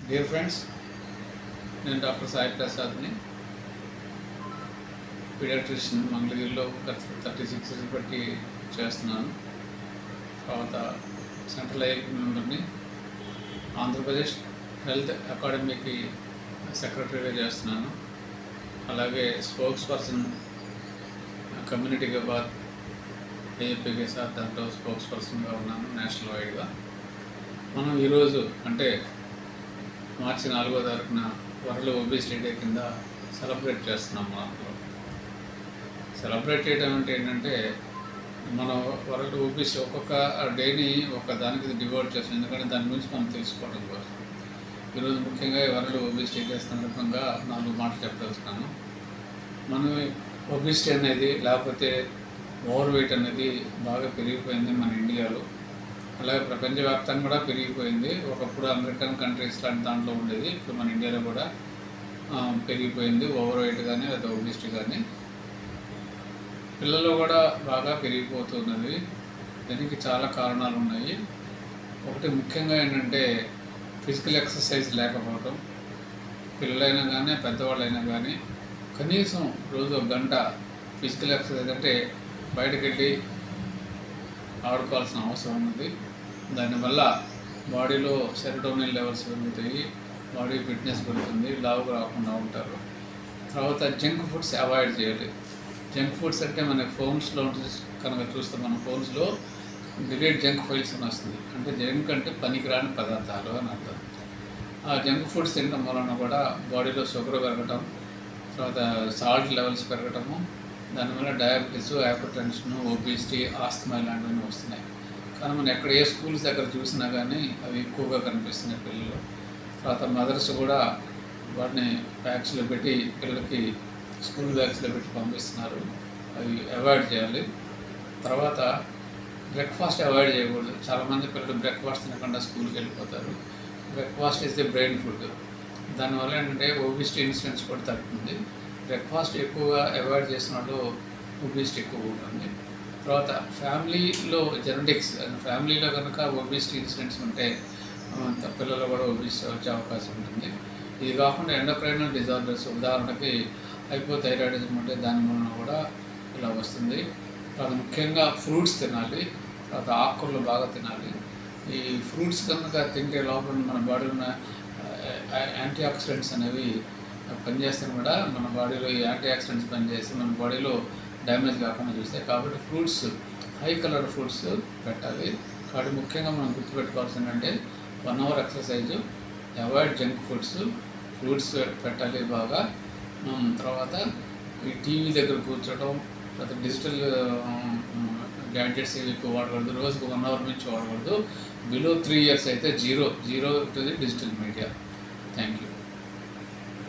Dear friends, నేను doctor Sai ప్రసాద్ని, paediatrician. మంగళగిరిలో గత 36 ఇయర్స్ బట్టి చేస్తున్నాను. తర్వాత సెంట్రల్ ఐ మెంబర్ని, ఆంధ్రప్రదేశ్ హెల్త్ అకాడమీకి సెక్రటరీగా చేస్తున్నాను. అలాగే స్పోక్స్ పర్సన్ కమ్యూనిటీగా బాత్ ఏఎపికే సార్ దాంట్లో స్పోక్స్ పర్సన్గా ఉన్నాను నేషనల్ వైడ్గా. మనం ఈరోజు అంటే మార్చి 4వ తారీఖున వరల్డ్ ఒబేసిటీ డే కింద సెలబ్రేట్ చేస్తున్నాం. మనలో సెలబ్రేట్ చేయడం అంటే ఏంటంటే, మనం వరల్డ్ ఒబేసిటీ ఒక్కొక్క డేని ఒక దానికి డివోట్ చేస్తాం, ఎందుకంటే దాని గురించి మనం తెలుసుకోవడం కోసం. ఈరోజు ముఖ్యంగా వరల్డ్ ఒబేసిటీ డే సందర్భంగా 4 మాటలు చెప్పదలుచుకున్నాను. మనం ఒబేసిటీ అనేది లేకపోతే ఓవర్ వెయిట్ అనేది బాగా పెరిగిపోయింది మన ఇండియాలో. అలాగే ప్రపంచవ్యాప్తంగా కూడా పెరిగిపోయింది. ఒకప్పుడు అమెరికన్ కంట్రీస్ లాంటి దాంట్లో ఉండేది, ఇప్పుడు మన ఇండియాలో కూడా పెరిగిపోయింది ఓవర్ వెయిట్ కానీ లేదా ఒబేసిటీ కానీ. పిల్లల్లో కూడా బాగా పెరిగిపోతున్నది. దీనికి చాలా కారణాలు ఉన్నాయి. ఒకటి ముఖ్యంగా ఏంటంటే ఫిజికల్ ఎక్సర్సైజ్ లేకపోవడం. పిల్లలైనా కానీ పెద్దవాళ్ళైనా కానీ కనీసం రోజు 1 గంట ఫిజికల్ ఎక్సర్సైజ్ అంటే బయటకు వెళ్ళి ఆడుకోవాల్సిన అవసరం ఉంది. దానివల్ల బాడీలో సెరోటోనిన్ లెవెల్స్ పెరుగుతాయి, బాడీ ఫిట్నెస్ పెరుగుతుంది, లావుగా రాకుండా ఉంటారు. తర్వాత జంక్ ఫుడ్స్ అవాయిడ్ చేయాలి. జంక్ ఫుడ్స్ అంటే మనకి ఫోన్స్లో కనుక చూస్తే మన ఫోన్స్లో డిలీట్ జంక్ ఫైల్స్ అని వస్తుంది. అంటే జంక్ అంటే పనికిరాని పదార్థాలు అని అర్థం. ఆ జంక్ ఫుడ్స్ తినడం వలన కూడా బాడీలో షుగర్ పెరగటం, తర్వాత సాల్ట్ లెవెల్స్ పెరగటము, దానివల్ల diabetes, hyper tension, obesity, asthma ఇలాంటివన్నీ వస్తున్నాయి. కానీ మనం ఎక్కడ ఏ స్కూల్స్ దగ్గర చూసినా కానీ అవి ఎక్కువగా కనిపిస్తున్నాయి పిల్లలు. తర్వాత మదర్స్ కూడా వాటిని బ్యాగ్స్లో పెట్టి పిల్లలకి స్కూల్ బ్యాగ్స్లో పెట్టి పంపిస్తున్నారు. అవి అవాయిడ్ చేయాలి. తర్వాత బ్రేక్ఫాస్ట్ అవాయిడ్ చేయకూడదు. చాలామంది పిల్లలు బ్రేక్ఫాస్ట్ తినకుండా స్కూల్కి వెళ్ళిపోతారు. Breakfast is the brain food. దానివల్ల ఏంటంటే ఒబేసిటీ ఇన్సిడెంట్స్ కూడా తగ్గుతుంది. బ్రేక్ఫాస్ట్ ఎక్కువగా అవాయిడ్ చేసినట్టు ఒబేసిటీ ఎక్కువ ఉంటుంది. తర్వాత ఫ్యామిలీలో జెనెటిక్స్, ఫ్యామిలీలో కనుక ఒబేసిటీ ఇన్సిడెంట్స్ ఉంటే పిల్లలు కూడా ఒబేసిటీ వచ్చే అవకాశం ఉంటుంది. ఇది కాకుండా ఎండోక్రైనల్ డిజార్డర్స్, ఉదాహరణకి హైపోథైరాయిడిజం ఉంటే దాని వలన కూడా ఇలా వస్తుంది. తర్వాత ముఖ్యంగా ఫ్రూట్స్ తినాలి. తర్వాత ఆకుకూరలు బాగా తినాలి. ఈ ఫ్రూట్స్ కనుక తింటే లోపల మన బాడీలో ఉన్న యాంటీ ఆక్సిడెంట్స్ అనేవి పనిచేస్తాయి కూడా. మన బాడీలో ఈ యాంటీ ఆక్సిడెంట్స్ పనిచేసి మన బాడీలో డ్యామేజ్ కాకుండా చూస్తాయి. కాబట్టి ఫ్రూట్స్, హై కలర్ ఫ్రూట్స్ పెట్టాలి. కాబట్టి ముఖ్యంగా మనం గుర్తుపెట్టుకోవాల్సింది ఏంటంటే 1 hour exercise, avoid junk foods, fruits పెట్టాలి బాగా. తర్వాత ఈ టీవీ దగ్గర కూర్చోవడం, తర్వాత డిజిటల్ గ్యాడ్జెట్స్ ఎక్కువ వాడకూడదు. రోజుకు 1 అవర్ నుంచి వాడకూడదు. బిలో 3 years అయితే zero to the digital media. Thank you.